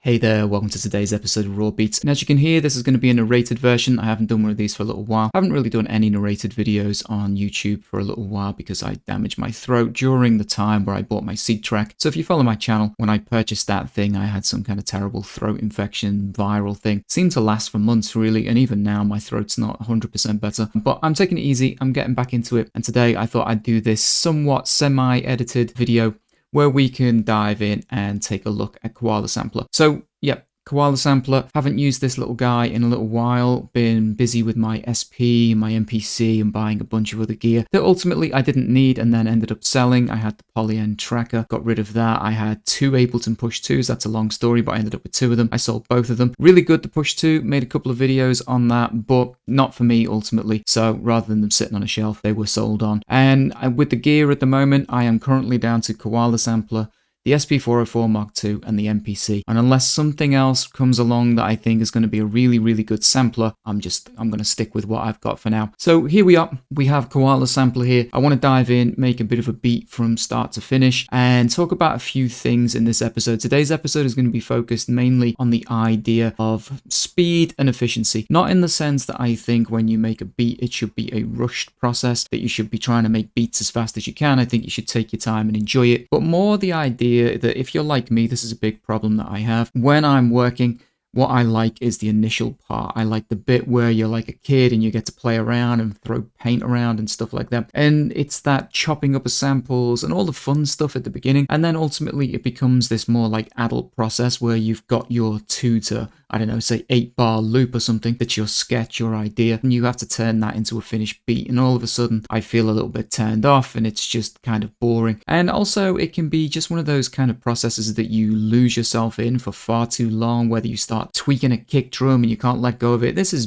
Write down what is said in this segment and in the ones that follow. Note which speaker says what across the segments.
Speaker 1: Hey there, welcome to today's episode of Raw Beats. And as you can hear, this is going to be a narrated version. I haven't done one of these for a little while. I haven't really done any narrated videos on YouTube for a little while because I damaged my throat during the time where I bought my seed track. So if you follow my channel, when I purchased that thing, I had some kind of terrible throat infection, viral thing. It seemed to last for months really, and even now my throat's not 100% better. But I'm taking it easy, I'm getting back into it. And today I thought I'd do this somewhat semi-edited video where we can dive in and take a look at Koala Sampler. So, yeah, Koala Sampler. Haven't used this little guy in a little while. Been busy with my SP, my MPC, and buying a bunch of other gear that ultimately I didn't need and then ended up selling. I had the Polyend tracker, got rid of that. I had two Ableton Push 2s. That's a long story, but I ended up with two of them. I sold both of them. Really good, the Push 2. Made a couple of videos on that, but not for me ultimately. So rather than them sitting on a shelf, they were sold on. And with the gear at the moment, I am currently down to Koala Sampler, the SP404 Mark II, and the MPC. And unless something else comes along that I think is going to be a really, really good sampler, I'm going to stick with what I've got for now. So here we are. We have Koala Sampler here. I want to dive in, make a bit of a beat from start to finish, and talk about a few things in this episode. Today's episode is going to be focused mainly on the idea of speed and efficiency. Not in the sense that I think when you make a beat, it should be a rushed process, that you should be trying to make beats as fast as you can. I think you should take your time and enjoy it. But more the idea that if you're like me, this is a big problem that I have. When I'm working, what I like is the initial part. I like the bit where you're like a kid and you get to play around and throw paint around and stuff like that. And it's that chopping up of samples and all the fun stuff at the beginning. And then ultimately it becomes this more like adult process where you've got your 2 to, I don't know, say 8-bar loop or something. That's your sketch, your idea. And you have to turn that into a finished beat. And all of a sudden I feel a little bit turned off and it's just kind of boring. And also it can be just one of those kind of processes that you lose yourself in for far too long, whether you start tweaking a kick drum and you can't let go of it. This is,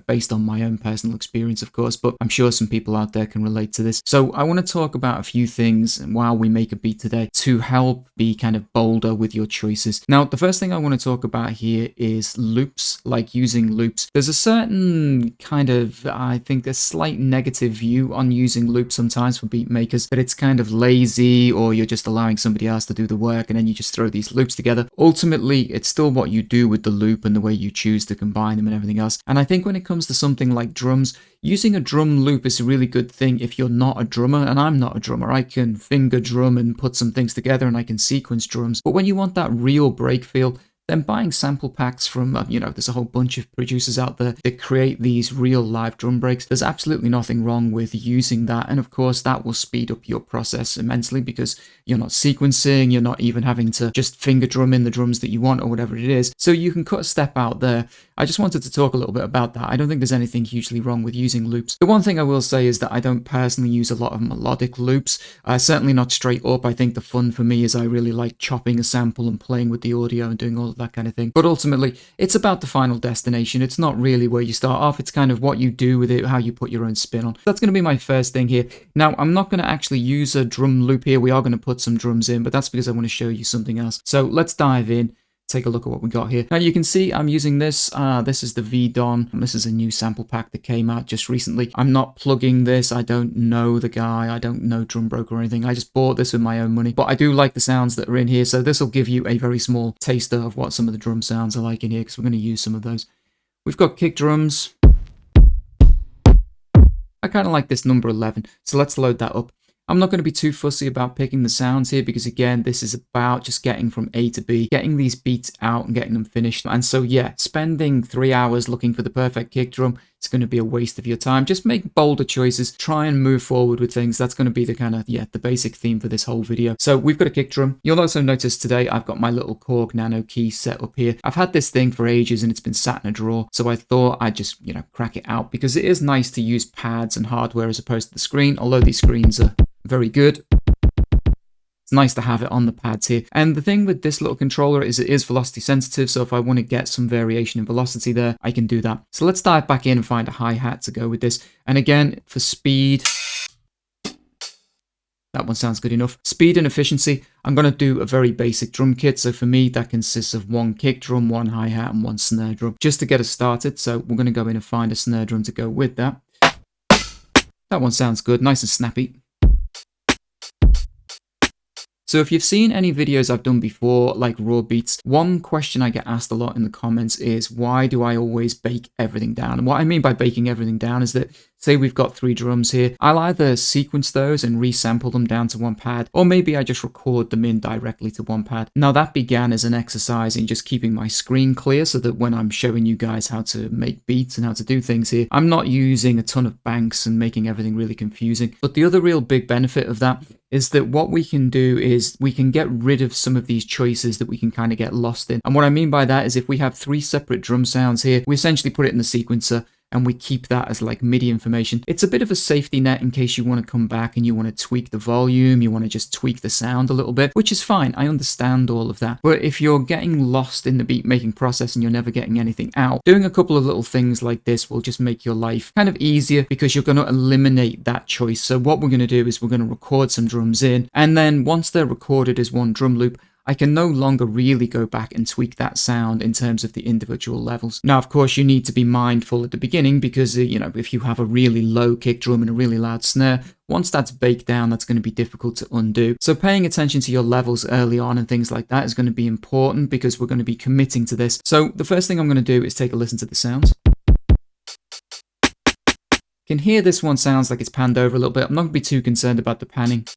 Speaker 1: based on my own personal experience, of course, but I'm sure some people out there can relate to this. So I want to talk about a few things while we make a beat today to help be kind of bolder with your choices. Now, the first thing I want to talk about here is loops, like using loops. There's a certain kind of, I think, a slight negative view on using loops sometimes for beat makers, that it's kind of lazy or you're just allowing somebody else to do the work and then you just throw these loops together. Ultimately, it's still what you do with the loop and the way you choose to combine them and everything else. And I think when it comes to something like drums, using a drum loop is a really good thing if you're not a drummer, and I'm not a drummer. I can finger drum and put some things together and I can sequence drums. But when you want that real break feel, then buying sample packs from, there's a whole bunch of producers out there that create these real live drum breaks. There's absolutely nothing wrong with using that. And of course, that will speed up your process immensely because you're not sequencing, you're not even having to just finger drum in the drums that you want or whatever it is. So you can cut a step out there. I just wanted to talk a little bit about that. I don't think there's anything hugely wrong with using loops. The one thing I will say is that I don't personally use a lot of melodic loops. Certainly not straight up. I think the fun for me is I really like chopping a sample and playing with the audio and doing all of that kind of thing. But ultimately, it's about the final destination. It's not really where you start off. It's kind of what you do with it, how you put your own spin on. That's going to be my first thing here. Now, I'm not going to actually use a drum loop here. We are going to put some drums in, but that's because I want to show you something else. So let's dive in. Take a look at what we got here. Now you can see I'm using this. This is the V-Don. This is a new sample pack that came out just recently. I'm not plugging this. I don't know the guy. I don't know Drum Broker or anything. I just bought this with my own money. But I do like the sounds that are in here. So this will give you a very small taster of what some of the drum sounds are like in here because we're going to use some of those. We've got kick drums. I kind of like this number 11. So let's load that up. I'm not going to be too fussy about picking the sounds here because, again, this is about just getting from A to B, getting these beats out and getting them finished. And so, yeah, spending 3 hours looking for the perfect kick drum, it's going to be a waste of your time. Just make bolder choices. Try and move forward with things. That's going to be the kind of, the basic theme for this whole video. So we've got a kick drum. You'll also notice today I've got my little Korg Nano key set up here. I've had this thing for ages and it's been sat in a drawer. So I thought I'd just, crack it out because it is nice to use pads and hardware as opposed to the screen, although these screens are very good. It's nice to have it on the pads here. And the thing with this little controller is it is velocity sensitive, so if I want to get some variation in velocity there, I can do that. So let's dive back in and find a hi-hat to go with this. And again, for speed, that one sounds good enough. Speed and efficiency, I'm going to do a very basic drum kit. So for me, that consists of one kick drum, one hi-hat, and one snare drum, just to get us started. So we're going to go in and find a snare drum to go with that. That one sounds good, nice and snappy. So if you've seen any videos I've done before, like raw beats, one question I get asked a lot in the comments is, why do I always bake everything down? And what I mean by baking everything down is that, say we've got 3 drums here, I'll either sequence those and resample them down to one pad, or maybe I just record them in directly to one pad. Now that began as an exercise in just keeping my screen clear so that when I'm showing you guys how to make beats and how to do things here, I'm not using a ton of banks and making everything really confusing. But the other real big benefit of that is that what we can do is we can get rid of some of these choices that we can kind of get lost in. And what I mean by that is if we have 3 separate drum sounds here, we essentially put it in the sequencer and we keep that as like MIDI information. It's a bit of a safety net in case you want to come back and you want to tweak the volume, you want to just tweak the sound a little bit, which is fine. I understand all of that. But if you're getting lost in the beat making process and you're never getting anything out, doing a couple of little things like this will just make your life kind of easier because you're going to eliminate that choice. So what we're going to do is we're going to record some drums in, and then once they're recorded as one drum loop, I can no longer really go back and tweak that sound in terms of the individual levels. Now, of course, you need to be mindful at the beginning because, if you have a really low kick drum and a really loud snare, once that's baked down, that's going to be difficult to undo. So paying attention to your levels early on and things like that is going to be important because we're going to be committing to this. So the first thing I'm going to do is take a listen to the sounds. You can hear this one sounds like it's panned over a little bit. I'm not going to be too concerned about the panning.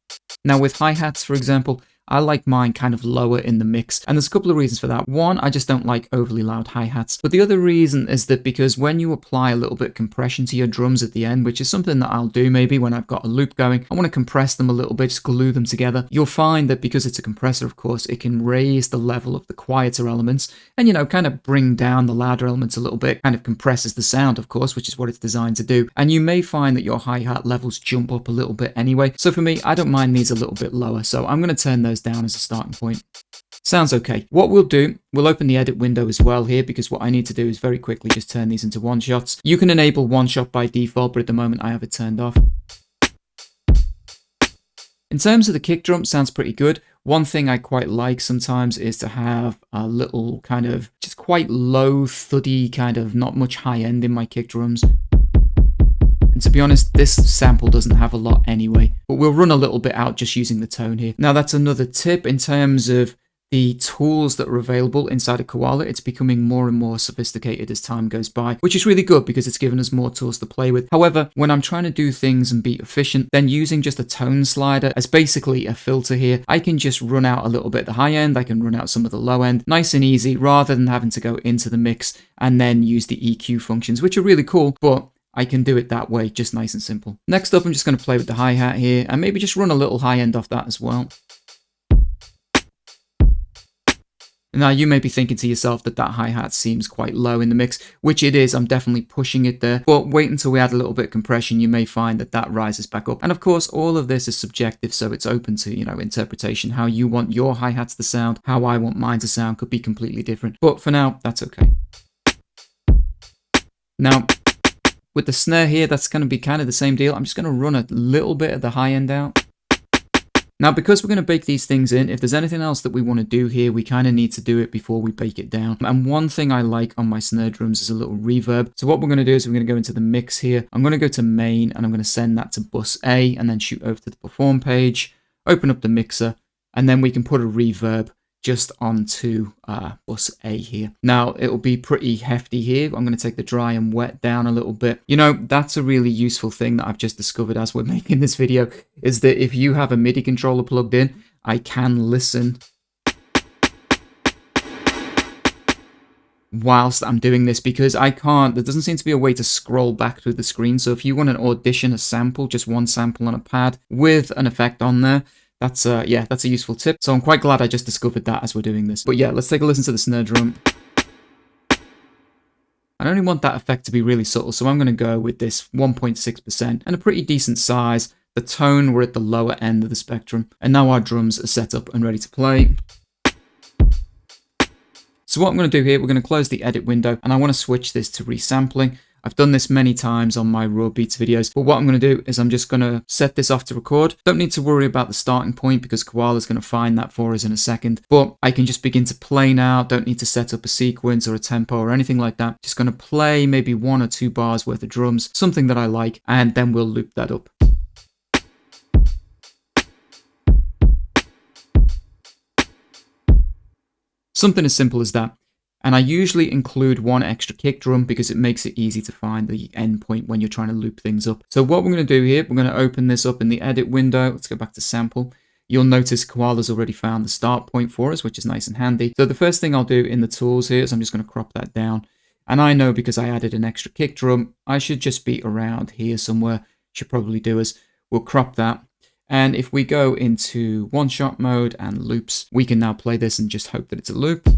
Speaker 1: Now with hi-hats, for example, I like mine kind of lower in the mix, and there's a couple of reasons for that. One, I just don't like overly loud hi-hats, but the other reason is that because when you apply a little bit of compression to your drums at the end, which is something that I'll do maybe when I've got a loop going, I want to compress them a little bit, just glue them together. You'll find that because it's a compressor, of course, it can raise the level of the quieter elements and, kind of bring down the louder elements a little bit, kind of compresses the sound, of course, which is what it's designed to do. And you may find that your hi-hat levels jump up a little bit anyway. So for me, I don't mind these a little bit lower, so I'm going to turn those down as a starting point. Sounds okay. What we'll do, we'll open the edit window as well here, because what I need to do is very quickly just turn these into one shots. You can enable one shot by default, but at the moment I have it turned off. In terms of the kick drum, sounds pretty good. One thing I quite like sometimes is to have a little kind of just quite low, thuddy, kind of not much high end in my kick drums. And to be honest, this sample doesn't have a lot anyway, but we'll run a little bit out just using the tone here. Now that's another tip in terms of the tools that are available inside of Koala. It's becoming more and more sophisticated as time goes by, which is really good because it's given us more tools to play with. However, when I'm trying to do things and be efficient, then using just a tone slider as basically a filter here, I can just run out a little bit the high end, I can run out some of the low end, nice and easy, rather than having to go into the mix and then use the EQ functions, which are really cool, but I can do it that way, just nice and simple. Next up, I'm just going to play with the hi-hat here and maybe just run a little high end off that as well. Now, you may be thinking to yourself that that hi-hat seems quite low in the mix, which it is. I'm definitely pushing it there. But wait until we add a little bit of compression. You may find that that rises back up. And of course, all of this is subjective, so it's open to, interpretation. How you want your hi-hats to sound, how I want mine to sound could be completely different. But for now, that's okay. Now, with the snare here, that's going to be kind of the same deal. I'm just going to run a little bit of the high end out. Now, because we're going to bake these things in, if there's anything else that we want to do here, we kind of need to do it before we bake it down. And one thing I like on my snare drums is a little reverb. So what we're going to do is we're going to go into the mix here. I'm going to go to main and I'm going to send that to bus A and then shoot over to the perform page, open up the mixer, and then we can put a reverb just onto bus A here. Now, it'll be pretty hefty here. I'm going to take the dry and wet down a little bit. That's a really useful thing that I've just discovered as we're making this video, is that if you have a MIDI controller plugged in, I can listen whilst I'm doing this, because there doesn't seem to be a way to scroll back through the screen. So if you want to audition a sample, just one sample on a pad with an effect on there, that's a useful tip. So I'm quite glad I just discovered that as we're doing this. But yeah, let's take a listen to the snare drum. I only want that effect to be really subtle, so I'm going to go with this 1.6% and a pretty decent size. The tone, we're at the lower end of the spectrum. And now our drums are set up and ready to play. So what I'm going to do here, we're going to close the edit window and I want to switch this to resampling. I've done this many times on my raw beats videos, but what I'm going to do is I'm just going to set this off to record. Don't need to worry about the starting point because Koala's going to find that for us in a second, but I can just begin to play now. Don't need to set up a sequence or a tempo or anything like that. Just going to play maybe 1 or 2 bars worth of drums, something that I like, and then we'll loop that up. Something as simple as that. And I usually include one extra kick drum because it makes it easy to find the endpoint when you're trying to loop things up. So what we're going to do here, we're going to open this up in the edit window. Let's go back to sample. You'll notice Koala's already found the start point for us, which is nice and handy. So the first thing I'll do in the tools here is I'm just going to crop that down. And I know because I added an extra kick drum, I should just be around here somewhere. Should probably do is we'll crop that. And if we go into one-shot mode and loops, we can now play this and just hope that it's a loop.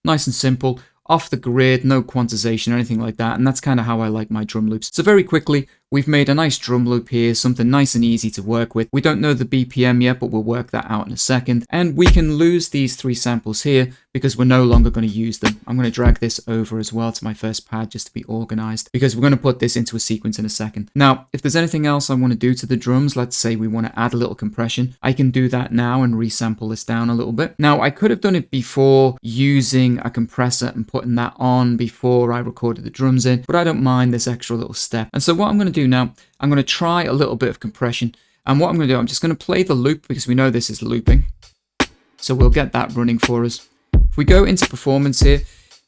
Speaker 1: Nice and simple, off the grid, no quantization or anything like that, and that's kind of how I like my drum loops. So very quickly, we've made a nice drum loop here, something nice and easy to work with. We don't know the BPM yet, but we'll work that out in a second. And we can lose these 3 samples here because we're no longer going to use them. I'm going to drag this over as well to my first pad just to be organized because we're going to put this into a sequence in a second. Now, if there's anything else I want to do to the drums, let's say we want to add a little compression, I can do that now and resample this down a little bit. Now, I could have done it before using a compressor and putting that on before I recorded the drums in, but I don't mind this extra little step. And so what I'm going to do now, I'm going to try a little bit of compression. And what I'm going to do, I'm just going to play the loop because we know this is looping. So we'll get that running for us. If we go into performance here,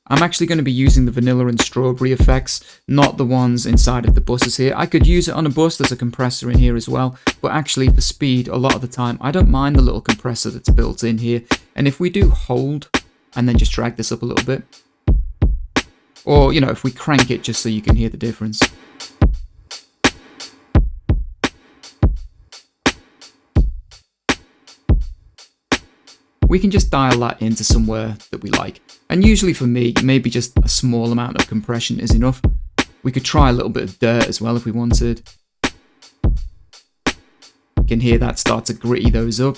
Speaker 1: I'm actually going to be using the vanilla and strawberry effects, not the ones inside of the buses here. I could use it on a bus, there's a compressor in here as well, but actually for speed, a lot of the time, I don't mind the little compressor that's built in here. And if we do hold and then just drag this up a little bit, or, you know, if we crank it just so you can hear the difference. We can just dial that into somewhere that we like. And usually for me, maybe just a small amount of compression is enough. We could try a little bit of dirt as well if we wanted. You can hear that start to gritty those up.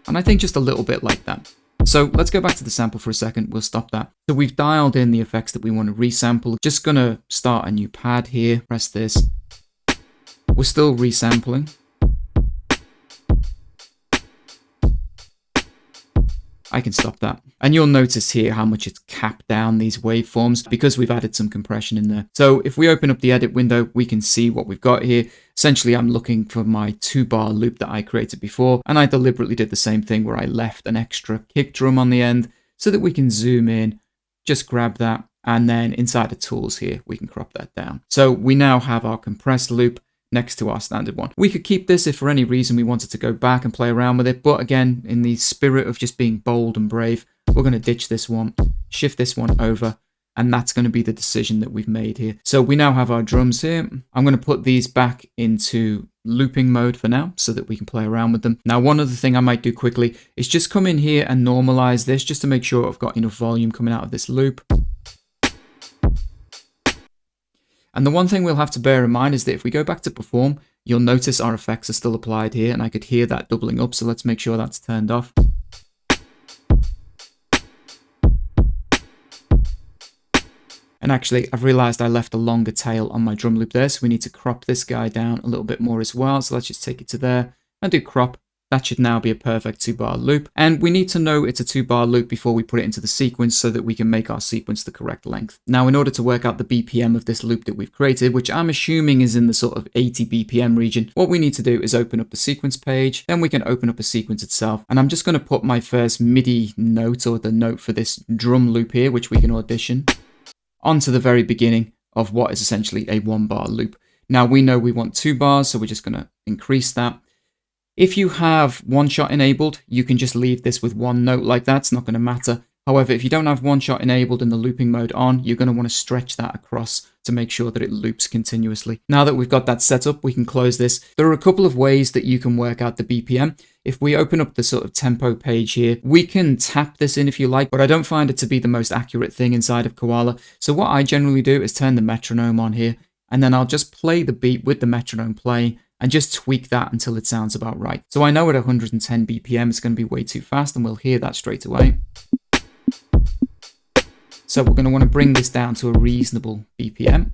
Speaker 1: And I think just a little bit like that. So let's go back to the sample for a second. We'll stop that. So we've dialed in the effects that we want to resample. Just going to start a new pad here. Press this. We're still resampling. I can stop that. And you'll notice here how much it's capped down these waveforms because we've added some compression in there. So if we open up the edit window, we can see what we've got here. Essentially, I'm looking for my 2-bar loop that I created before, and I deliberately did the same thing where I left an extra kick drum on the end so that we can zoom in, just grab that, and then inside the tools here, we can crop that down. So we now have our compressed loop next to our standard one. We could keep this if for any reason we wanted to go back and play around with it, but again, in the spirit of just being bold and brave, we're going to ditch this one, shift this one over, and that's going to be the decision that we've made here. So we now have our drums here. I'm going to put these back into looping mode for now so that we can play around with them. Now, one other thing I might do quickly is just come in here and normalize this just to make sure I've got enough volume coming out of this loop. And the one thing we'll have to bear in mind is that if we go back to perform, you'll notice our effects are still applied here, and I could hear that doubling up, so let's make sure that's turned off. And actually, I've realized I left a longer tail on my drum loop there, so we need to crop this guy down a little bit more as well. So let's just take it to there and do crop. That should now be a perfect 2-bar loop. And we need to know it's a 2-bar loop before we put it into the sequence so that we can make our sequence the correct length. Now, in order to work out the BPM of this loop that we've created, which I'm assuming is in the sort of 80 BPM region, what we need to do is open up the sequence page. Then we can open up a sequence itself. And I'm just going to put my first MIDI note, or the note for this drum loop here, which we can audition, onto the very beginning of what is essentially a 1-bar loop. Now, we know we want 2 bars, so we're just going to increase that. If you have one-shot enabled, you can just leave this with one note like that. It's not going to matter. However, if you don't have one-shot enabled and the looping mode on, you're going to want to stretch that across to make sure that it loops continuously. Now that we've got that set up, we can close this. There are a couple of ways that you can work out the BPM. If we open up the sort of tempo page here, we can tap this in if you like, but I don't find it to be the most accurate thing inside of Koala. So what I generally do is turn the metronome on here, and then I'll just play the beat with the metronome playing, and just tweak that until it sounds about right. So I know at 110 BPM it's going to be way too fast, and we'll hear that straight away. So we're going to want to bring this down to a reasonable BPM.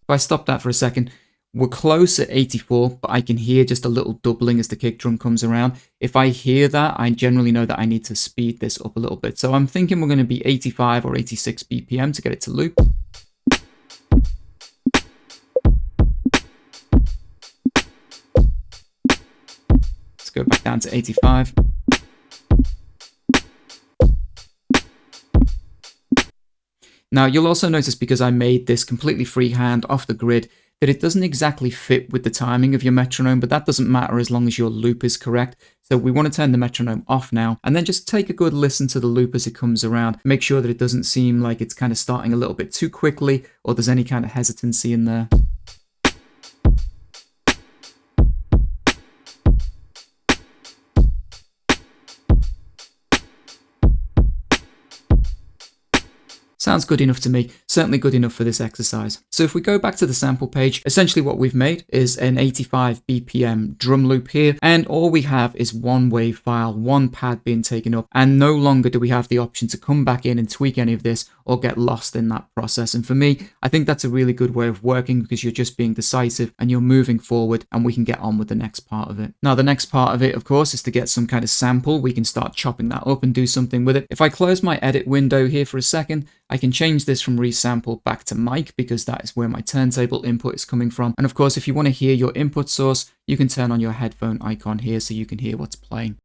Speaker 1: If I stop that for a second, we're close at 84, but I can hear just a little doubling as the kick drum comes around. If I hear that, I generally know that I need to speed this up a little bit. So I'm thinking we're going to be 85 or 86 BPM to get it to loop. Let's go back down to 85. Now, you'll also notice, because I made this completely freehand off the grid, that it doesn't exactly fit with the timing of your metronome, but that doesn't matter as long as your loop is correct. So we want to turn the metronome off now, and then just take a good listen to the loop as it comes around. Make sure that it doesn't seem like it's kind of starting a little bit too quickly, or there's any kind of hesitancy in there. Sounds good enough to me, certainly good enough for this exercise. So if we go back to the sample page, essentially what we've made is an 85 BPM drum loop here, and all we have is one wave file, one pad being taken up, and no longer do we have the option to come back in and tweak any of this or get lost in that process. And for me, I think that's a really good way of working, because you're just being decisive and you're moving forward, and we can get on with the next part of it. Now, the next part of it, of course, is to get some kind of sample. We can start chopping that up and do something with it. If I close my edit window here for a second, I can change this from resample back to mic, because that is where my turntable input is coming from. And of course, if you want to hear your input source, you can turn on your headphone icon here so you can hear what's playing.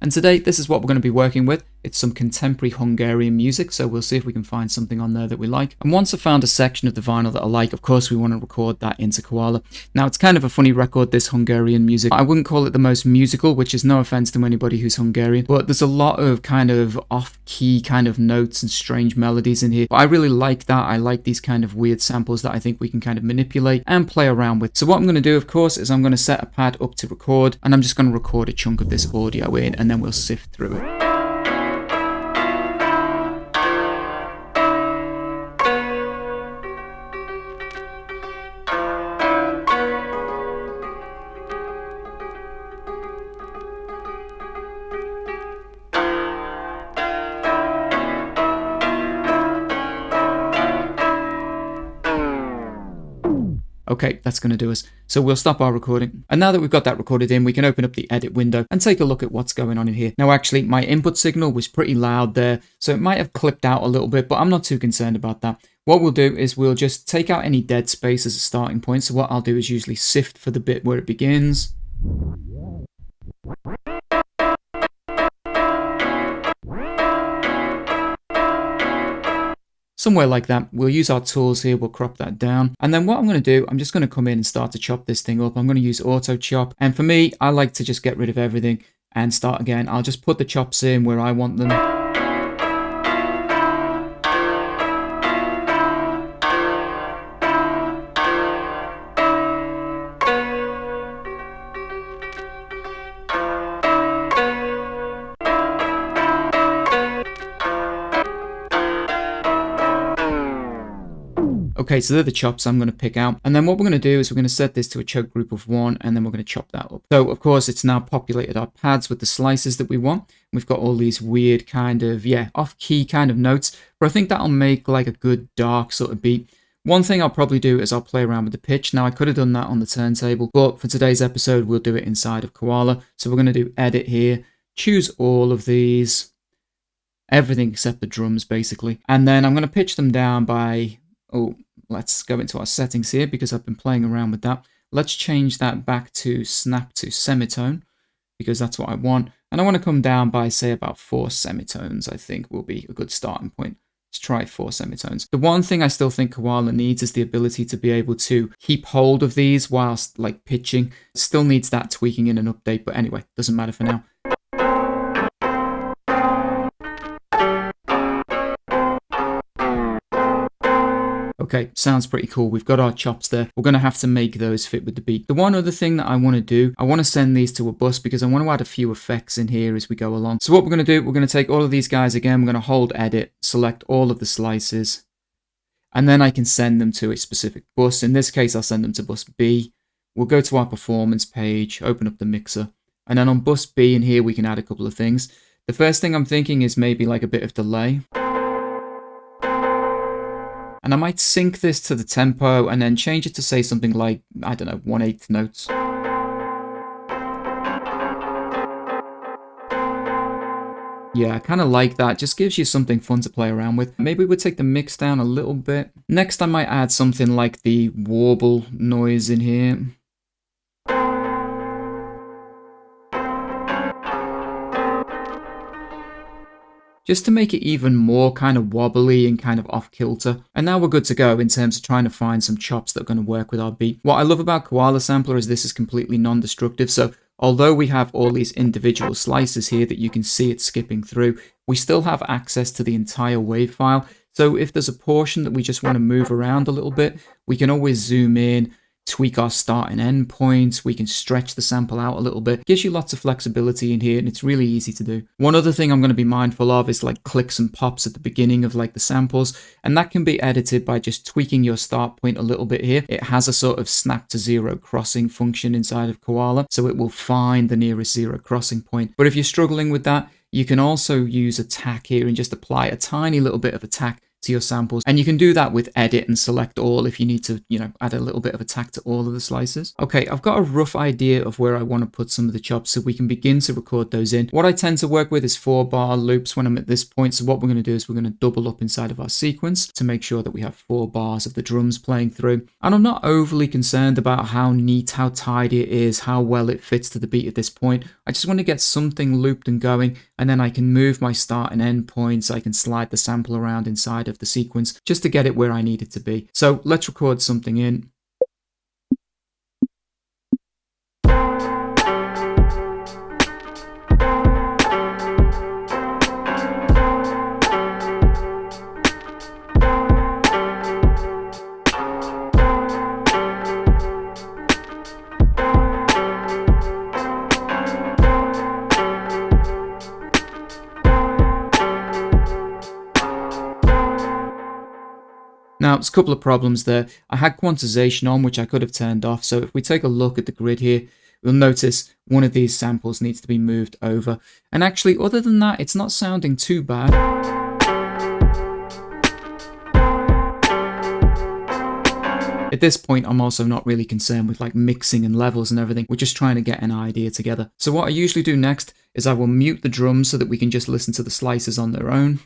Speaker 1: And today, this is what we're going to be working with. It's some contemporary Hungarian music, so we'll see if we can find something on there that we like. And once I've found a section of the vinyl that I like, of course we want to record that into Koala. Now, it's kind of a funny record, this Hungarian music. I wouldn't call it the most musical, which is no offense to anybody who's Hungarian, but there's a lot of kind of off-key kind of notes and strange melodies in here. But I really like that. I like these kind of weird samples that I think we can kind of manipulate and play around with. So what I'm going to do, of course, is I'm going to set a pad up to record, and I'm just going to record a chunk of this audio in, and then we'll sift through it. Okay, that's going to do us. So we'll stop our recording. And now that we've got that recorded in, we can open up the edit window and take a look at what's going on in here. Now, actually, my input signal was pretty loud there, so it might have clipped out a little bit, but I'm not too concerned about that. What we'll do is we'll just take out any dead space as a starting point. So what I'll do is usually sift for the bit where it begins. Somewhere like that. We'll use our tools here, we'll crop that down. And then what I'm going to do, I'm just going to come in and start to chop this thing up. I'm going to use auto chop. And for me, I like to just get rid of everything and start again. I'll just put the chops in where I want them. Okay, so they're the chops I'm going to pick out. And then what we're going to do is we're going to set this to a choke group of 1, and then we're going to chop that up. So, of course, it's now populated our pads with the slices that we want. We've got all these weird kind of, off-key kind of notes. But I think that'll make like a good dark sort of beat. One thing I'll probably do is I'll play around with the pitch. Now, I could have done that on the turntable, but for today's episode, we'll do it inside of Koala. So we're going to do edit here, choose all of these, everything except the drums, basically. And then I'm going to pitch them down by... let's go into our settings here, because I've been playing around with that. Let's change that back to snap to semitone, because that's what I want. And I want to come down by, say, about 4 semitones, I think will be a good starting point. Let's try 4 semitones. The one thing I still think Koala needs is the ability to be able to keep hold of these whilst like pitching. It still needs that tweaking in an update, but anyway, doesn't matter for now. Okay, sounds pretty cool. We've got our chops there. We're going to have to make those fit with the beat. The one other thing that I want to do, I want to send these to a bus, because I want to add a few effects in here as we go along. So what we're going to do, we're going to take all of these guys again. We're going to hold edit, select all of the slices, and then I can send them to a specific bus. In this case, I'll send them to bus B. We'll go to our performance page, open up the mixer, and then on bus B in here, we can add a couple of things. The first thing I'm thinking is maybe like a bit of delay. And I might sync this to the tempo and then change it to say something like, I don't know, 1/8 notes. Yeah, I kind of like that. Just gives you something fun to play around with. Maybe we'll take the mix down a little bit. Next, I might add something like the warble noise in here. Just to make it even more kind of wobbly and kind of off kilter. And now we're good to go in terms of trying to find some chops that are going to work with our beat. What I love about Koala Sampler is this is completely non-destructive. So although we have all these individual slices here that you can see it skipping through, we still have access to the entire wave file. So if there's a portion that we just want to move around a little bit, we can always zoom in, tweak our start and end points, we can stretch the sample out a little bit. Gives you lots of flexibility in here and it's really easy to do. One other thing I'm going to be mindful of is like clicks and pops at the beginning of like the samples, and that can be edited by just tweaking your start point a little bit here. It has a sort of snap to zero crossing function inside of Koala, so it will find the nearest zero crossing point. But if you're struggling with that, you can also use a tack here and just apply a tiny little bit of a tack to your samples, and you can do that with edit and select all if you need to, add a little bit of attack to all of the slices. Okay, I've got a rough idea of where I want to put some of the chops so we can begin to record those in. What I tend to work with is 4-bar loops when I'm at this point, so what we're going to do is we're going to double up inside of our sequence to make sure that we have 4 bars of the drums playing through. And I'm not overly concerned about how neat, how tidy it is, how well it fits to the beat at this point. I just want to get something looped and going, and then I can move my start and end points. I can slide the sample around inside of the sequence just to get it where I need it to be. So let's record something in. Now, there's a couple of problems there. I had quantization on, which I could have turned off. So if we take a look at the grid here, we'll notice one of these samples needs to be moved over. And actually, other than that, it's not sounding too bad. At this point, I'm also not really concerned with like mixing and levels and everything. We're just trying to get an idea together. So what I usually do next is I will mute the drums so that we can just listen to the slices on their own.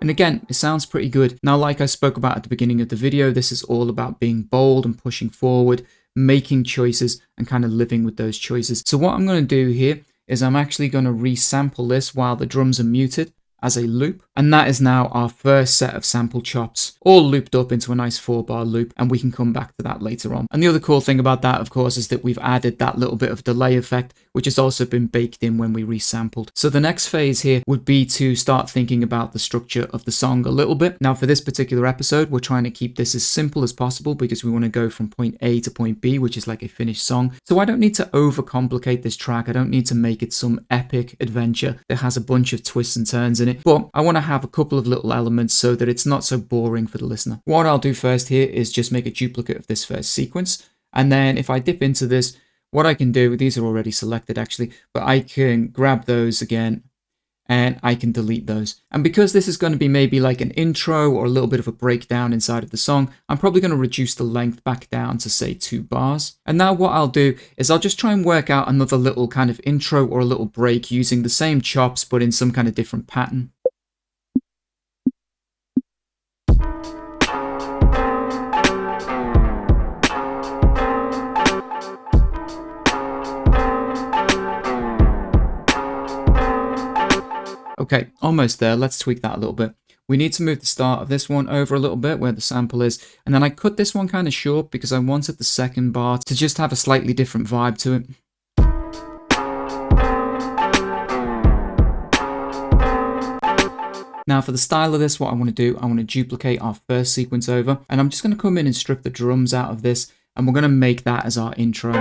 Speaker 1: And again, it sounds pretty good. Now, like I spoke about at the beginning of the video, this is all about being bold and pushing forward, making choices and kind of living with those choices. So what I'm going to do here is I'm actually going to resample this while the drums are muted as a loop. And that is now our first set of sample chops, all looped up into a nice 4-bar loop, and we can come back to that later on. And the other cool thing about that, of course, is that we've added that little bit of delay effect, which has also been baked in when we resampled. So the next phase here would be to start thinking about the structure of the song a little bit. Now, for this particular episode, we're trying to keep this as simple as possible because we want to go from point A to point B, which is like a finished song. So I don't need to overcomplicate this track. I don't need to make it some epic adventure that has a bunch of twists and turns in it, but I want to have a couple of little elements so that it's not so boring for the listener. What I'll do first here is just make a duplicate of this first sequence. And then if I dip into this, what I can do, these are already selected actually, but I can grab those again and I can delete those. And because this is going to be maybe like an intro or a little bit of a breakdown inside of the song, I'm probably going to reduce the length back down to say 2 bars. And now what I'll do is I'll just try and work out another little kind of intro or a little break using the same chops but in some kind of different pattern. Okay, almost there. Let's tweak that a little bit. We need to move the start of this one over a little bit where the sample is. And then I cut this one kind of short because I wanted the second bar to just have a slightly different vibe to it. Now for the style of this, what I want to do, I want to duplicate our first sequence over. And I'm just going to come in and strip the drums out of this. And we're going to make that as our intro.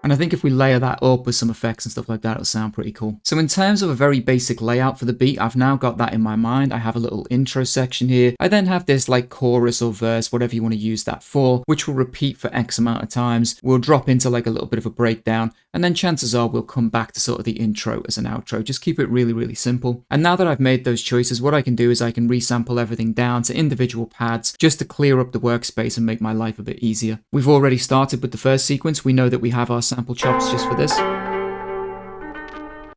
Speaker 1: And And I think if we layer that up with some effects and stuff like that, it'll sound pretty cool. So in terms of a very basic layout for the beat, I've now got that in my mind. I have a little intro section here. I then have this like chorus or verse, whatever you want to use that for, which will repeat for X amount of times. We'll drop into like a little bit of a breakdown, and then chances are we'll come back to sort of the intro as an outro. Just keep it really, really simple. And now that I've made those choices, what I can do is I can resample everything down to individual pads just to clear up the workspace and make my life a bit easier. We've already started with the first sequence. We know that we have our sample chops just for this.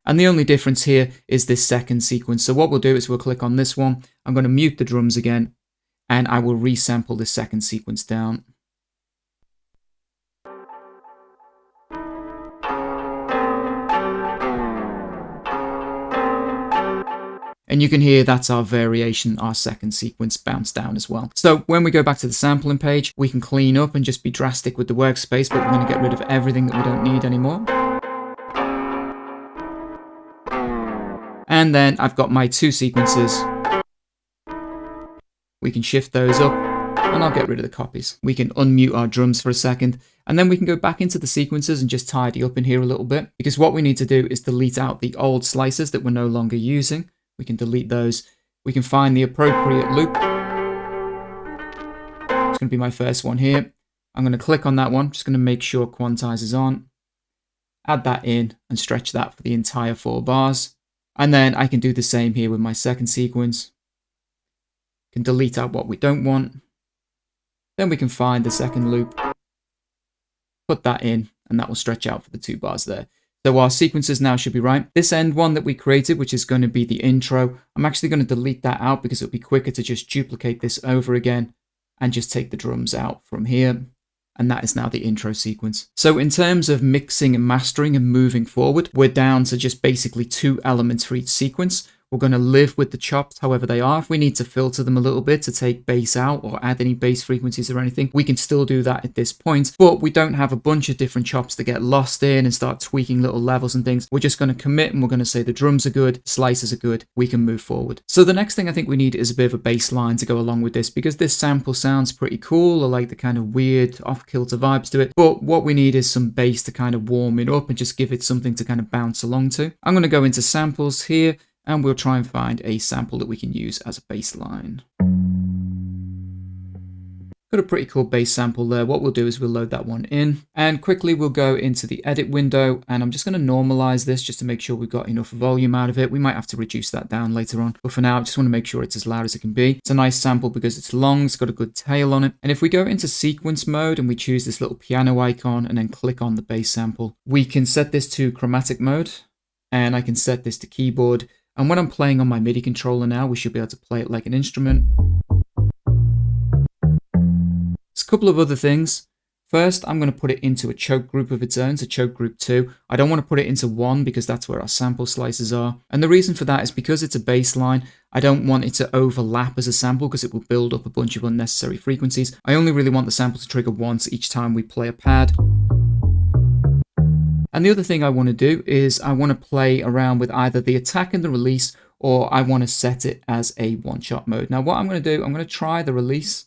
Speaker 1: And the only difference here is this second sequence. So what we'll do is we'll click on this one. I'm going to mute the drums again, and I will resample the second sequence down. And you can hear that's our variation, our second sequence bounced down as well. So when we go back to the sampling page, we can clean up and just be drastic with the workspace, but we're going to get rid of everything that we don't need anymore. And then I've got my two sequences. We can shift those up, and I'll get rid of the copies. We can unmute our drums for a second, and then we can go back into the sequences and just tidy up in here a little bit, because what we need to do is delete out the old slices that we're no longer using. We can delete those. We can find the appropriate loop. It's going to be my first one here. I'm going to click on that one. Just going to make sure quantize is on. Add that in and stretch that for the entire 4 bars. And then I can do the same here with my second sequence. Can delete out what we don't want. Then we can find the second loop. Put that in, and that will stretch out for the 2 bars there. So our sequences now should be right. This end one that we created, which is going to be the intro, I'm actually going to delete that out because it'll be quicker to just duplicate this over again and just take the drums out from here. And that is now the intro sequence. So in terms of mixing and mastering and moving forward, we're down to just basically 2 elements for each sequence. We're going to live with the chops however they are. If we need to filter them a little bit to take bass out or add any bass frequencies or anything, we can still do that at this point. But we don't have a bunch of different chops to get lost in and start tweaking little levels and things. We're just going to commit, and we're going to say the drums are good, slices are good, we can move forward. So the next thing I think we need is a bit of a bass line to go along with this, because this sample sounds pretty cool. I like the kind of weird off-kilter vibes to it. But what we need is some bass to kind of warm it up and just give it something to kind of bounce along to. I'm going to go into samples here, and we'll try and find a sample that we can use as a bass line. Got a pretty cool bass sample there. What we'll do is we'll load that one in, and quickly we'll go into the edit window, and I'm just going to normalize this just to make sure we've got enough volume out of it. We might have to reduce that down later on, but for now I just want to make sure it's as loud as it can be. It's a nice sample because it's long, it's got a good tail on it. And if we go into sequence mode and we choose this little piano icon and then click on the bass sample, we can set this to chromatic mode, and I can set this to keyboard. And when I'm playing on my MIDI controller now, we should be able to play it like an instrument. There's a couple of other things. First, I'm going to put it into a choke group of its own, so choke group 2. I don't want to put it into 1 because that's where our sample slices are. And the reason for that is because it's a bass line, I don't want it to overlap as a sample because it will build up a bunch of unnecessary frequencies. I only really want the sample to trigger once each time we play a pad. And the other thing I want to do is I want to play around with either the attack and the release, or I want to set it as a one-shot mode. Now what I'm going to do, I'm going to try the release.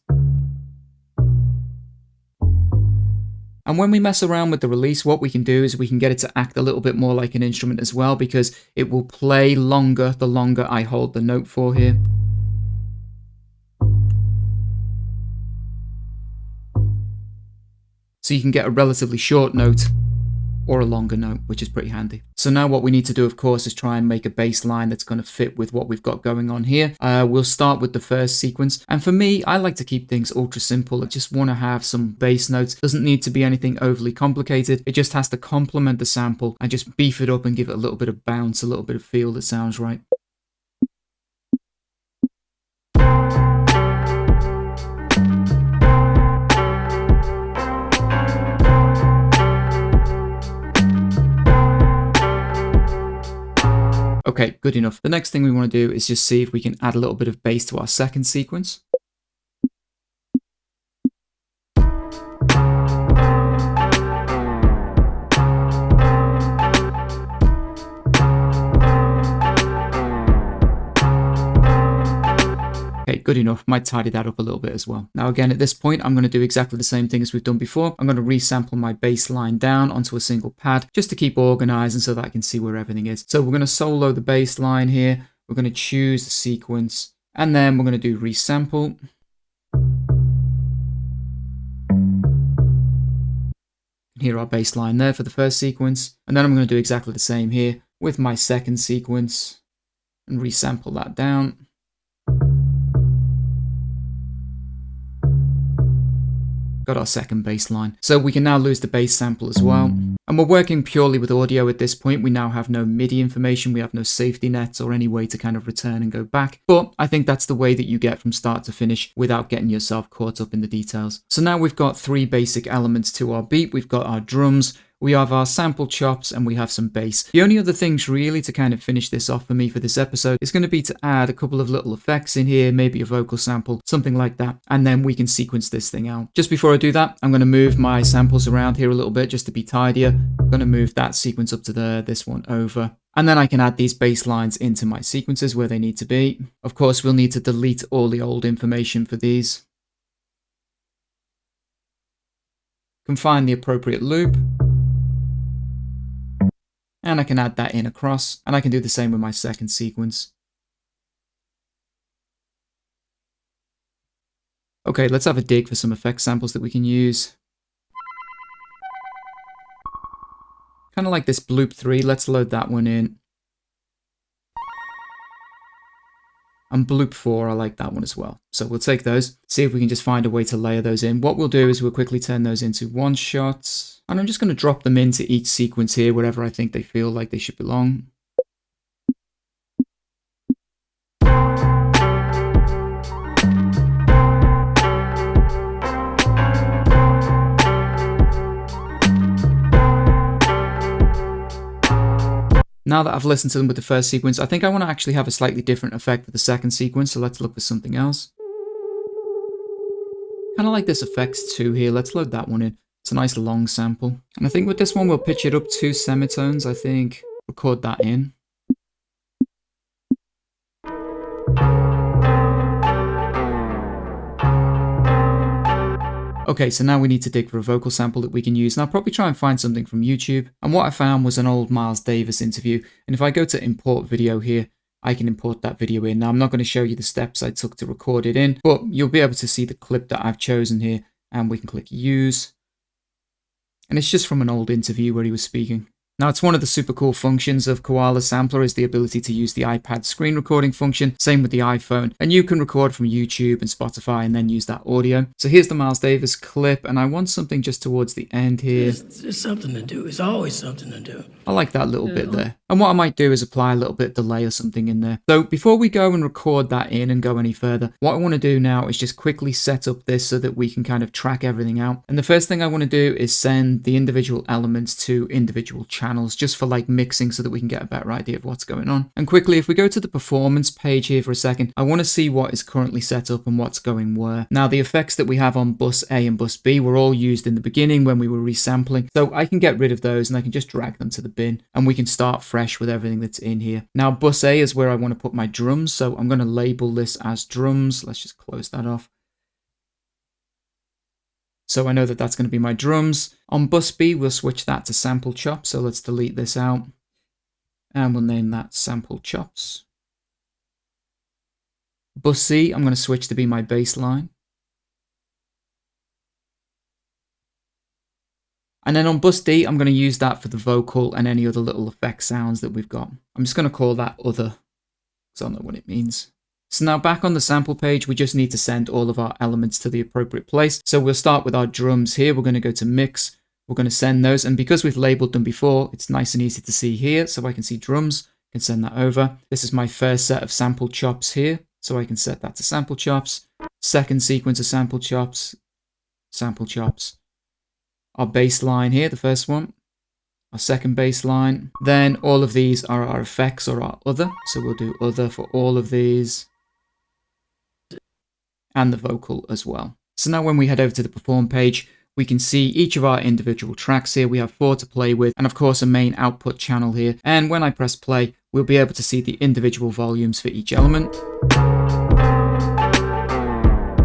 Speaker 1: And when we mess around with the release, what we can do is we can get it to act a little bit more like an instrument as well, because it will play longer the longer I hold the note for here. So you can get a relatively short note or a longer note, which is pretty handy. So now what we need to do, of course, is try and make a bass line that's going to fit with what we've got going on here. We'll start with the first sequence. And for me, I like to keep things ultra simple. I just want to have some bass notes. Doesn't need to be anything overly complicated. It just has to complement the sample and just beef it up and give it a little bit of bounce, a little bit of feel that sounds right. Okay, good enough. The next thing we want to do is just see if we can add a little bit of bass to our second sequence. Okay, good enough. Might tidy that up a little bit as well. Now again, at this point, I'm going to do exactly the same thing as we've done before. I'm going to resample my bass line down onto a single pad just to keep organized and so that I can see where everything is. So we're going to solo the bass line here. We're going to choose the sequence and then we're going to do resample. Here our bass line there for the first sequence. And then I'm going to do exactly the same here with my second sequence and resample that down. Got our second bass line. So we can now lose the bass sample as well. And we're working purely with audio at this point. We now have no MIDI information. We have no safety nets or any way to kind of return and go back. But I think that's the way that you get from start to finish without getting yourself caught up in the details. So now we've got three basic elements to our beat. We've got our drums, we have our sample chops, and we have some bass. The only other things really to kind of finish this off for me for this episode is going to be to add a couple of little effects in here, maybe a vocal sample, something like that, and then we can sequence this thing out. Just before I do that, I'm going to move my samples around here a little bit just to be tidier. I'm going to move that sequence up to there, this one over. And then I can add these bass lines into my sequences where they need to be. Of course, we'll need to delete all the old information for these. Can find the appropriate loop. And I can add that in across, and I can do the same with my second sequence. Okay, let's have a dig for some effect samples that we can use. Kind of like this Bloop 3, let's load that one in. And Bloop 4, I like that one as well. So we'll take those, see if we can just find a way to layer those in. What we'll do is we'll quickly turn those into one shots. And I'm just going to drop them into each sequence here, wherever I think they feel like they should belong. Now that I've listened to them with the first sequence, I think I want to actually have a slightly different effect for the second sequence, so let's look for something else. Kind of like this effects 2 here, let's load that one in. It's a nice long sample. And I think with this one we'll pitch it up 2 semitones, I think. Record that in. Okay, so now we need to dig for a vocal sample that we can use, and I'll probably try and find something from YouTube. And what I found was an old Miles Davis interview, and if I go to import video here, I can import that video in. Now I'm not going to show you the steps I took to record it in, but you'll be able to see the clip that I've chosen here, and we can click use. And it's just from an old interview where he was speaking. Now, it's one of the super cool functions of Koala Sampler is the ability to use the iPad screen recording function, same with the iPhone. And you can record from YouTube and Spotify and then use that audio. So here's the Miles Davis clip, and I want something just towards the end here.
Speaker 2: There's something to do. It's always something to do.
Speaker 1: I like that little bit there. And what I might do is apply a little bit of delay or something in there. So before we go and record that in and go any further, what I want to do now is just quickly set up this so that we can kind of track everything out. And the first thing I want to do is send the individual elements to individual channels just for like mixing so that we can get a better idea of what's going on. And quickly, if we go to the performance page here for a second, I want to see what is currently set up and what's going where. Now, the effects that we have on bus A and bus B were all used in the beginning when we were resampling. So I can get rid of those and I can just drag them to the bin and we can start fresh with everything that's in here. Now, bus A is where I want to put my drums. So I'm going to label this as drums. Let's just close that off. So I know that that's going to be my drums. On bus B, we'll switch that to sample chops. So let's delete this out. And we'll name that sample chops. Bus C, I'm going to switch to be my bass line. And then on bus D, I'm going to use that for the vocal and any other little effect sounds that we've got. I'm just going to call that other, because I don't know what it means. So now back on the sample page, we just need to send all of our elements to the appropriate place. So we'll start with our drums here. We're going to go to mix. We're going to send those. And because we've labeled them before, it's nice and easy to see here. So I can see drums, I can send that over. This is my first set of sample chops here. So I can set that to sample chops. Second sequence of sample chops, sample chops. Our bass line here, the first one. Our second bass line. Then all of these are our effects or our other. So we'll do other for all of these. And the vocal as well. So now when we head over to the perform page, we can see each of our individual tracks here. We have 4 to play with, and of course a main output channel here. And when I press play, we'll be able to see the individual volumes for each element.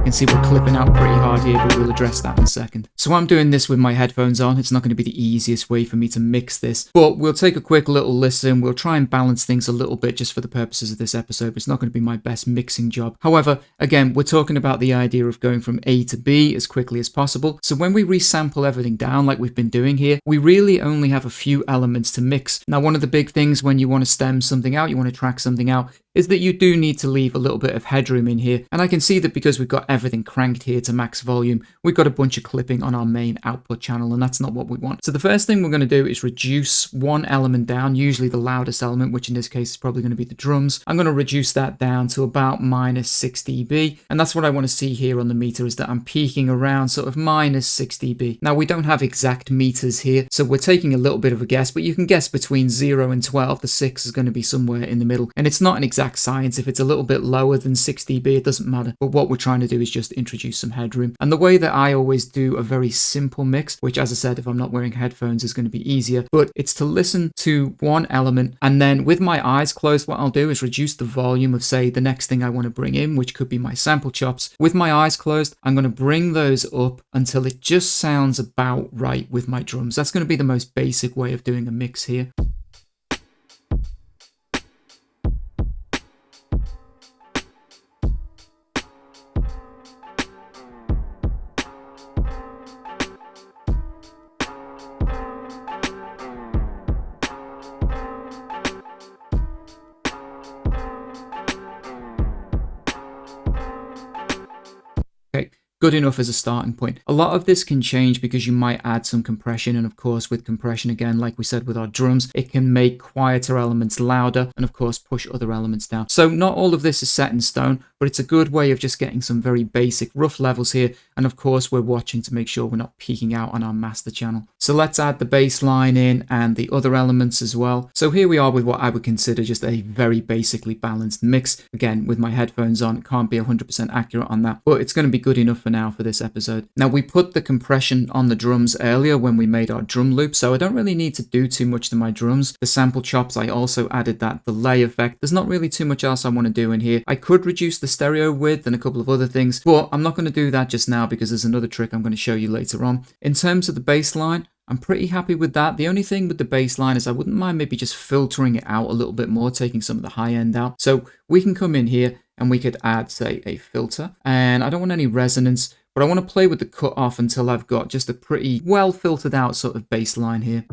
Speaker 1: can see we're clipping out pretty hard here, but we'll address that in a second. So I'm doing this with my headphones on. It's not going to be the easiest way for me to mix this, but we'll take a quick little listen. We'll try and balance things a little bit just for the purposes of this episode. It's not going to be my best mixing job. However, again, we're talking about the idea of going from A to B as quickly as possible. So when we resample everything down like we've been doing here, we really only have a few elements to mix. Now, one of the big things when you want to stem something out, you want to track something out, is that you do need to leave a little bit of headroom in here. And I can see that because we've got everything cranked here to max volume, we've got a bunch of clipping on our main output channel, and that's not what we want. So the first thing we're going to do is reduce one element down, usually the loudest element, which in this case is probably going to be the drums. I'm going to reduce that down to about minus 6 dB. And that's what I want to see here on the meter, is that I'm peaking around sort of minus 6 dB. Now, we don't have exact meters here, so we're taking a little bit of a guess, but you can guess between 0 and 12, the 6 is going to be somewhere in the middle. And it's not an exact science. If it's a little bit lower than 6 dB, it doesn't matter. But what we're trying to do is just introduce some headroom. And the way that I always do a very simple mix, which as I said, if I'm not wearing headphones is going to be easier, but it's to listen to one element. And then with my eyes closed, what I'll do is reduce the volume of, say, the next thing I want to bring in, which could be my sample chops. With my eyes closed, I'm going to bring those up until it just sounds about right with my drums. That's going to be the most basic way of doing a mix here. Okay, good enough as a starting point. A lot of this can change because you might add some compression, and of course with compression, again, like we said with our drums, it can make quieter elements louder and of course push other elements down. So not all of this is set in stone, but it's a good way of just getting some very basic rough levels here. And of course we're watching to make sure we're not peaking out on our master channel. So let's add the bass line in and the other elements as well. So here we are with what I would consider just a very basically balanced mix. Again, with my headphones on, can't be 100% accurate on that, but it's going to be good enough for now for this episode. Now, we put the compression on the drums earlier when we made our drum loop, so I don't really need to do too much to my drums. The sample chops, I also added that delay effect. There's not really too much else I want to do in here. I could reduce the stereo width and a couple of other things, but I'm not going to do that just now because there's another trick I'm going to show you later on. In terms of the bass line, I'm pretty happy with that. The only thing with the bass line is I wouldn't mind maybe just filtering it out a little bit more, taking some of the high end out. So we can come in here and we could add, say, a filter. And I don't want any resonance, but I want to play with the cut off until I've got just a pretty well filtered out sort of bass line here.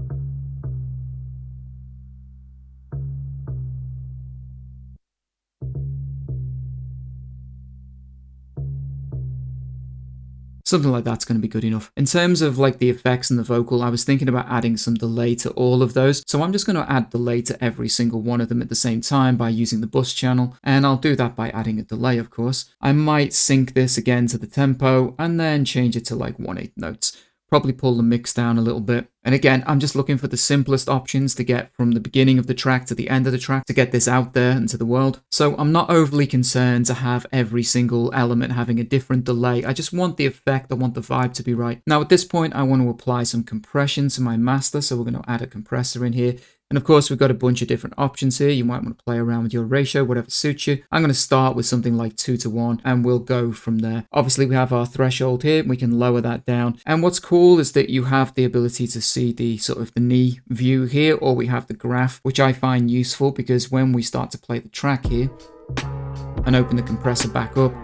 Speaker 1: Something like that's going to be good enough. In terms of like the effects and the vocal, I was thinking about adding some delay to all of those. So I'm just going to add delay to every single one of them at the same time by using the bus channel. And I'll do that by adding a delay, of course. I might sync this again to the tempo and then change it to like 1/8 notes. Probably pull the mix down a little bit. And again, I'm just looking for the simplest options to get from the beginning of the track to the end of the track to get this out there into the world. So I'm not overly concerned to have every single element having a different delay. I just want the effect, I want the vibe to be right. Now at this point, I want to apply some compression to my master. So we're going to add a compressor in here. And of course, we've got a bunch of different options here. You might want to play around with your ratio, whatever suits you. I'm going to start with something like 2:1 and we'll go from there. Obviously, we have our threshold here. We can lower that down. And what's cool is that you have the ability to see the sort of the knee view here, or we have the graph, which I find useful because when we start to play the track here and open the compressor back up,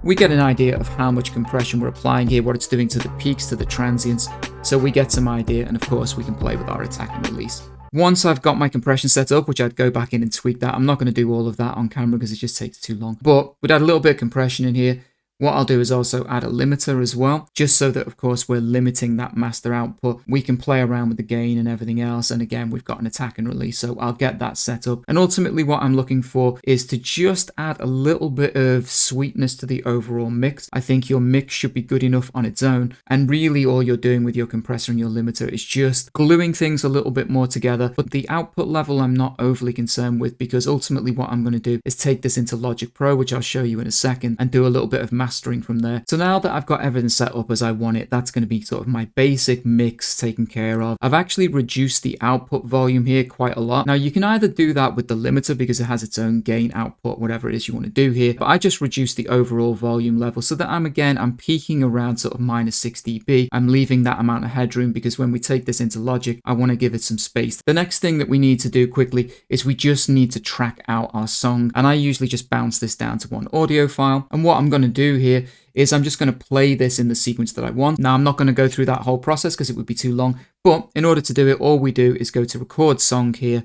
Speaker 1: we get an idea of how much compression we're applying here, what it's doing to the peaks, to the transients. So we get some idea, and of course, we can play with our attack and release. Once I've got my compression set up, which I'd go back in and tweak that, I'm not going to do all of that on camera because it just takes too long. But we'd add a little bit of compression in here. What I'll do is also add a limiter as well, just so that, of course, we're limiting that master output. We can play around with the gain and everything else. And again, we've got an attack and release, so I'll get that set up. And ultimately, what I'm looking for is to just add a little bit of sweetness to the overall mix. I think your mix should be good enough on its own. And really, all you're doing with your compressor and your limiter is just gluing things a little bit more together. But the output level, I'm not overly concerned with, because ultimately what I'm going to do is take this into Logic Pro, which I'll show you in a second, and do a little bit of master mastering from there. So now that I've got everything set up as I want it, that's going to be sort of my basic mix taken care of. I've actually reduced the output volume here quite a lot. Now you can either do that with the limiter because it has its own gain, output, whatever it is you want to do here, but I just reduced the overall volume level so that I'm peaking around sort of minus 6 dB. I'm leaving that amount of headroom because when we take this into Logic, I want to give it some space. The next thing that we need to do quickly is we just need to track out our song, and I usually just bounce this down to one audio file. And what I'm going to do here is I'm just going to play this in the sequence that I want. Now I'm not going to go through that whole process because it would be too long, but in order to do it, all we do is go to record song here.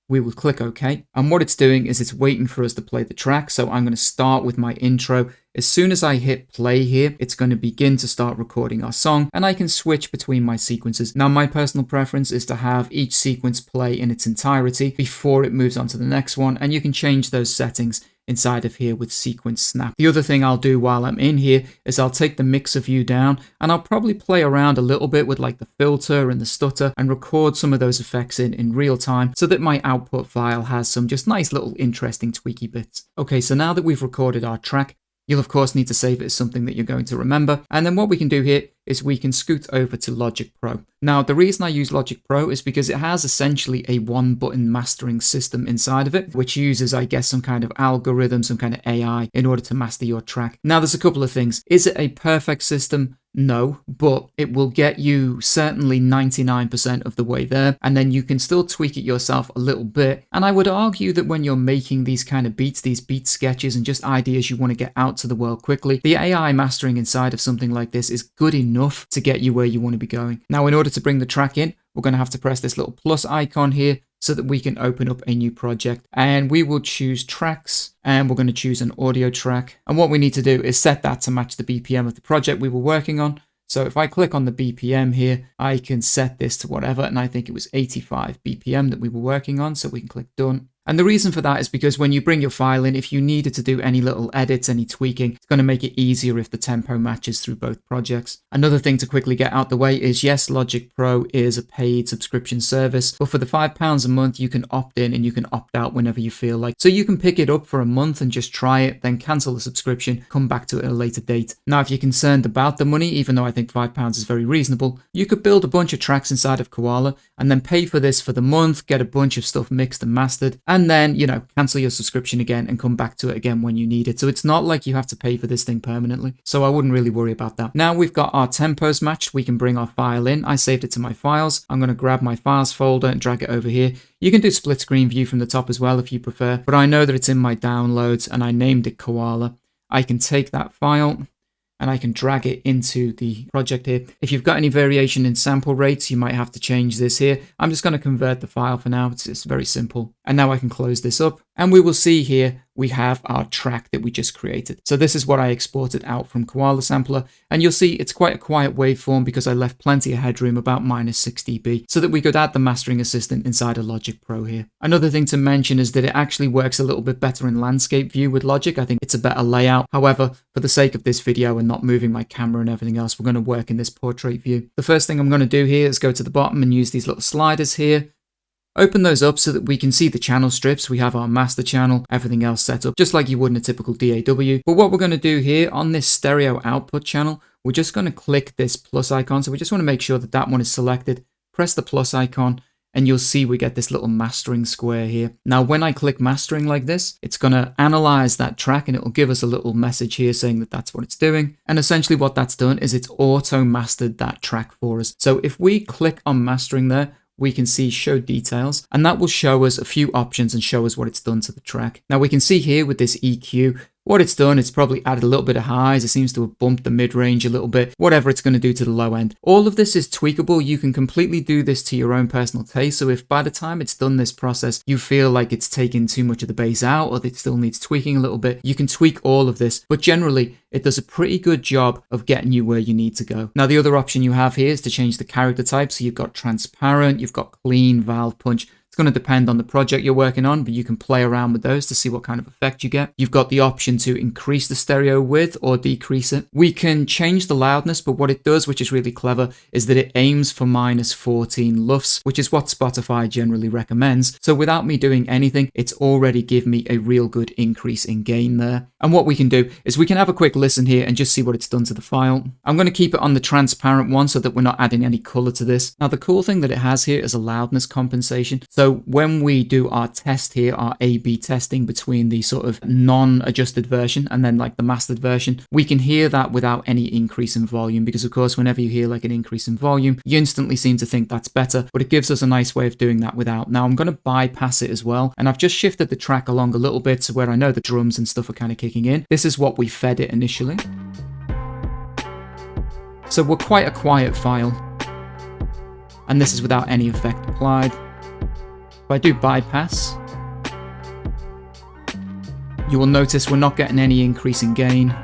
Speaker 1: We will click OK. And what it's doing is it's waiting for us to play the track. So I'm going to start with my intro. As soon as I hit play here, it's going to begin to start recording our song, and I can switch between my sequences. Now, my personal preference is to have each sequence play in its entirety before it moves on to the next one, and you can change those settings inside of here with sequence snap. The other thing I'll do while I'm in here is I'll take the mixer view down, and I'll probably play around a little bit with like the filter and the stutter and record some of those effects in real time so that my output file has some just nice little interesting tweaky bits. Okay, so now that we've recorded our track, you'll of course need to save it as something that you're going to remember. And then what we can do here is we can scoot over to Logic Pro. Now, the reason I use Logic Pro is because it has essentially a one-button mastering system inside of it, which uses, I guess, some kind of algorithm, some kind of AI in order to master your track. Now, there's a couple of things. Is it a perfect system? No, but it will get you certainly 99% of the way there, and then you can still tweak it yourself a little bit. And I would argue that when you're making these kind of beats, these beat sketches and just ideas you want to get out to the world quickly, the AI mastering inside of something like this is good enough to get you where you want to be going. Now, in order to bring the track in, we're going to have to press this little plus icon here so that we can open up a new project, and we will choose tracks, and we're going to choose an audio track. And what we need to do is set that to match the BPM of the project we were working on. So if I click on the BPM here, I can set this to whatever, and I think it was 85 BPM that we were working on, so we can click done. And the reason for that is because when you bring your file in, if you needed to do any little edits, any tweaking, it's going to make it easier if the tempo matches through both projects. Another thing to quickly get out the way is, yes, Logic Pro is a paid subscription service, but for the £5 a month, you can opt in and you can opt out whenever you feel like. So you can pick it up for a month and just try it, then cancel the subscription, come back to it at a later date. Now, if you're concerned about the money, even though I think £5 is very reasonable, you could build a bunch of tracks inside of Koala and then pay for this for the month, get a bunch of stuff mixed and mastered, and then, cancel your subscription again and come back to it again when you need it. So it's not like you have to pay for this thing permanently. So I wouldn't really worry about that. Now we've got our tempos matched. We can bring our file in. I saved it to my files. I'm going to grab my files folder and drag it over here. You can do split screen view from the top as well if you prefer, but I know that it's in my downloads and I named it Koala. I can take that file and I can drag it into the project here. If you've got any variation in sample rates, you might have to change this here. I'm just going to convert the file for now. It's very simple. And now I can close this up, and we will see here we have our track that we just created. So this is what I exported out from Koala Sampler, and you'll see it's quite a quiet waveform because I left plenty of headroom, about minus 6 dB, so that we could add the mastering assistant inside of Logic Pro here. Another thing to mention is that it actually works a little bit better in landscape view with Logic. I think it's a better layout. However, for the sake of this video and not moving my camera and everything else, we're going to work in this portrait view. The first thing I'm going to do here is go to the bottom and use these little sliders here. Open those up so that we can see the channel strips. We have our master channel, everything else set up just like you would in a typical DAW. But what we're going to do here on this stereo output channel, we're just going to click this plus icon. So we just want to make sure that that one is selected. Press the plus icon and you'll see we get this little mastering square here. Now, when I click mastering like this, it's going to analyze that track and it will give us a little message here saying that that's what it's doing. And essentially what that's done is it's auto mastered that track for us. So if we click on mastering there, we can see show details, and that will show us a few options and show us what it's done to the track. Now we can see here with this EQ, what it's done, it's probably added a little bit of highs. It seems to have bumped the mid-range a little bit, whatever it's going to do to the low end. All of this is tweakable. You can completely do this to your own personal taste. So if by the time it's done this process, you feel like it's taken too much of the bass out or it still needs tweaking a little bit, you can tweak all of this. But generally, it does a pretty good job of getting you where you need to go. Now, the other option you have here is to change the character type. So you've got transparent, you've got clean, valve punch. It's It's going to depend on the project you're working on, but you can play around with those to see what kind of effect you get. You've got the option to increase the stereo width or decrease it. We can change the loudness, but what it does, which is really clever, is that it aims for -14 lufs, which is what Spotify generally recommends. So without me doing anything, it's already given me a real good increase in gain there. And what we can do is we can have a quick listen here and just see what it's done to the file. I'm going to keep it on the transparent one so that we're not adding any color to this. Now, the cool thing that it has here is a loudness compensation. So when we do our test here, our A/B testing between the sort of non-adjusted version and then like the mastered version, we can hear that without any increase in volume, because of course, whenever you hear like an increase in volume, you instantly seem to think that's better, but it gives us a nice way of doing that without. Now, I'm going to bypass it as well, and I've just shifted the track along a little bit to where I know the drums and stuff are kind of kicking in. This is what we fed it initially. So we're quite a quiet file, and this is without any effect applied. If I do bypass, you will notice we're not getting any increase in gain.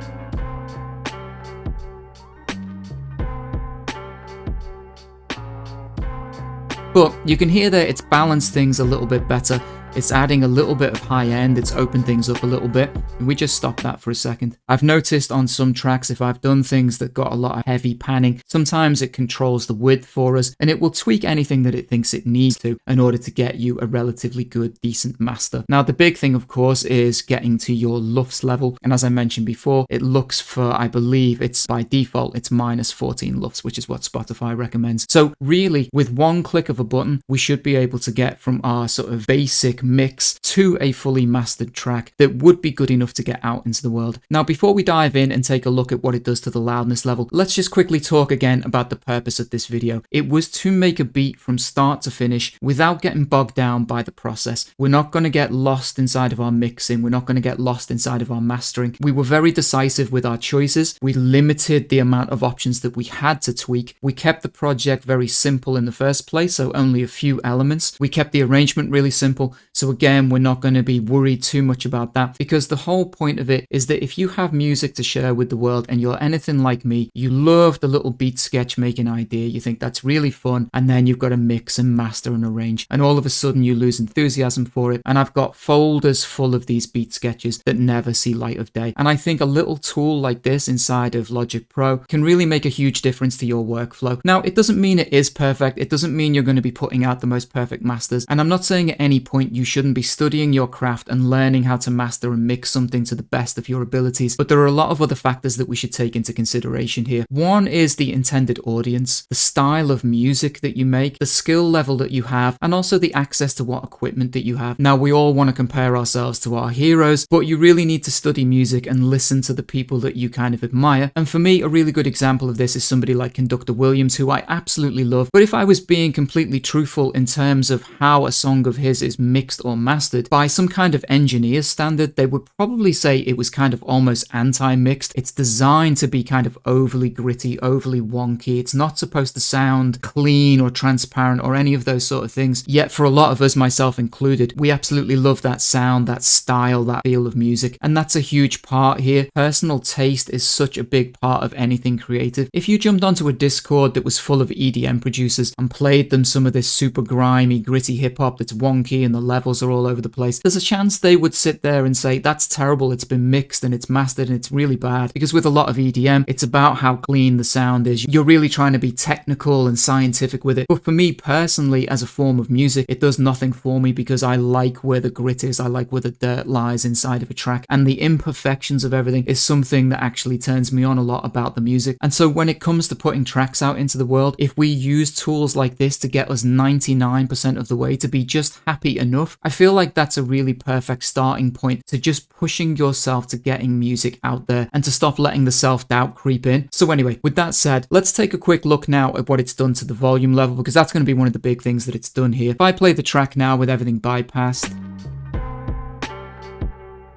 Speaker 1: But you can hear that it's balanced things a little bit better. It's adding a little bit of high end, it's opened things up a little bit. And we just stop that for a second. I've noticed on some tracks, if I've done things that got a lot of heavy panning, sometimes it controls the width for us, and it will tweak anything that it thinks it needs to in order to get you a relatively good, decent master. Now, the big thing, of course, is getting to your lufs level. And as I mentioned before, it looks for, I believe it's by default, it's -14 lufs, which is what Spotify recommends. So really, with one click of a button, we should be able to get from our sort of basic mix to a fully mastered track that would be good enough to get out into the world. Now, before we dive in and take a look at what it does to the loudness level, let's just quickly talk again about the purpose of this video. It was to make a beat from start to finish without getting bogged down by the process. We're not going to get lost inside of our mixing. We're not going to get lost inside of our mastering. We were very decisive with our choices. We limited the amount of options that we had to tweak. We kept the project very simple in the first place, so only a few elements. We kept the arrangement really simple. So again, we're not going to be worried too much about that, because the whole point of it is that if you have music to share with the world and you're anything like me, you love the little beat sketch making idea, you think that's really fun, and then you've got to mix and master and arrange, and all of a sudden you lose enthusiasm for it. And I've got folders full of these beat sketches that never see light of day. And I think a little tool like this inside of Logic Pro can really make a huge difference to your workflow. Now, it doesn't mean it is perfect. It doesn't mean you're going to be putting out the most perfect masters. And I'm not saying at any point you shouldn't be studying your craft and learning how to master and mix something to the best of your abilities, but there are a lot of other factors that we should take into consideration here. One is the intended audience, the style of music that you make, the skill level that you have, and also the access to what equipment that you have. Now, we all want to compare ourselves to our heroes, but you really need to study music and listen to the people that you kind of admire. And for me, a really good example of this is somebody like Conductor Williams, who I absolutely love. But if I was being completely truthful in terms of how a song of his is mixed or mastered by some kind of engineer's standard, they would probably say it was kind of almost anti-mixed. It's designed to be kind of overly gritty, overly wonky. It's not supposed to sound clean or transparent or any of those sort of things. Yet for a lot of us, myself included, we absolutely love that sound, that style, that feel of music. And that's a huge part here. Personal taste is such a big part of anything creative. If you jumped onto a Discord that was full of EDM producers and played them some of this super grimy, gritty hip hop that's wonky and the levels are all over the place, there's a chance they would sit there and say, that's terrible, it's been mixed and it's mastered and it's really bad. Because with a lot of EDM, it's about how clean the sound is. You're really trying to be technical and scientific with it. But for me personally, as a form of music, it does nothing for me, because I like where the grit is, I like where the dirt lies inside of a track, and the imperfections of everything is something that actually turns me on a lot about the music. And so when it comes to putting tracks out into the world, if we use tools like this to get us 99% of the way to be just happy enough, I feel like that's a really perfect starting point to just pushing yourself to getting music out there and to stop letting the self-doubt creep in. So anyway, with that said, let's take a quick look now at what it's done to the volume level, because that's going to be one of the big things that it's done here. If I play the track now with everything bypassed,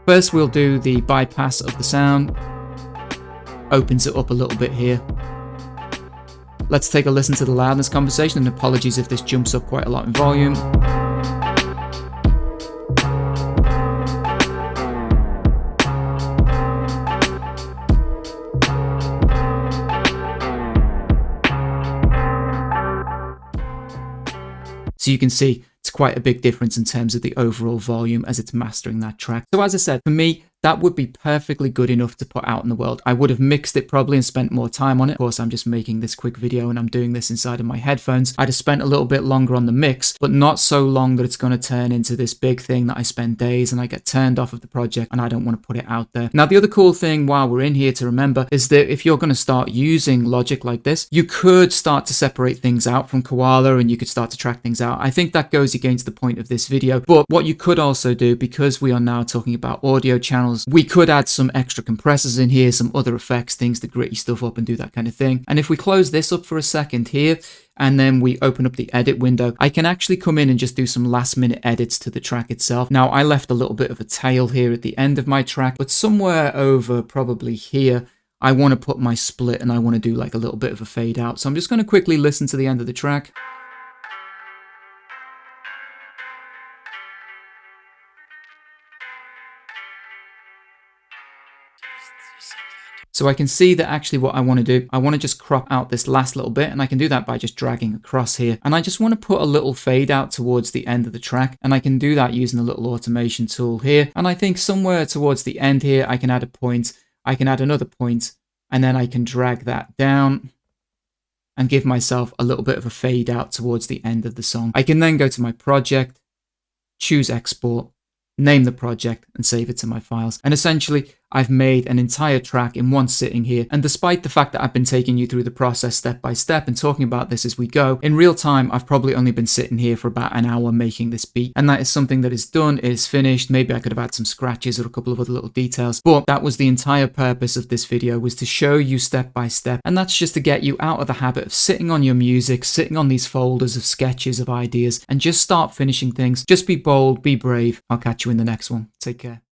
Speaker 1: first we'll do the bypass of the sound, opens it up a little bit here. Let's take a listen to the loudness conversation, and apologies if this jumps up quite a lot in volume. So you can see it's quite a big difference in terms of the overall volume as it's mastering that track. So as I said, for me, that would be perfectly good enough to put out in the world. I would have mixed it probably and spent more time on it. Of course, I'm just making this quick video and I'm doing this inside of my headphones. I'd have spent a little bit longer on the mix, but not so long that it's going to turn into this big thing that I spend days and I get turned off of the project and I don't want to put it out there. Now, the other cool thing while we're in here to remember is that if you're going to start using Logic like this, you could start to separate things out from Koala and you could start to track things out. I think that goes against the point of this video, but what you could also do, because we are now talking about audio channels, we could add some extra compressors in here, some other effects, things to gritty stuff up and do that kind of thing. And if we close this up for a second here, and then we open up the edit window, I can actually come in and just do some last minute edits to the track itself. Now, I left a little bit of a tail here at the end of my track, but somewhere over probably here, I want to put my split and I want to do like a little bit of a fade out. So I'm just going to quickly listen to the end of the track. So I can see that actually what I want to do, I want to just crop out this last little bit, and I can do that by just dragging across here. And I just want to put a little fade out towards the end of the track, and I can do that using a little automation tool here. And I think somewhere towards the end here, I can add a point, I can add another point, and then I can drag that down and give myself a little bit of a fade out towards the end of the song. I can then go to my project, choose export, name the project, and save it to my files. And essentially, I've made an entire track in one sitting here. And despite the fact that I've been taking you through the process step by step and talking about this as we go, in real time, I've probably only been sitting here for about an hour making this beat. And that is something that is done, it is finished. Maybe I could have had some scratches or a couple of other little details, but that was the entire purpose of this video, was to show you step by step. And that's just to get you out of the habit of sitting on your music, sitting on these folders of sketches, of ideas, and just start finishing things. Just be bold, be brave. I'll catch you in the next one. Take care.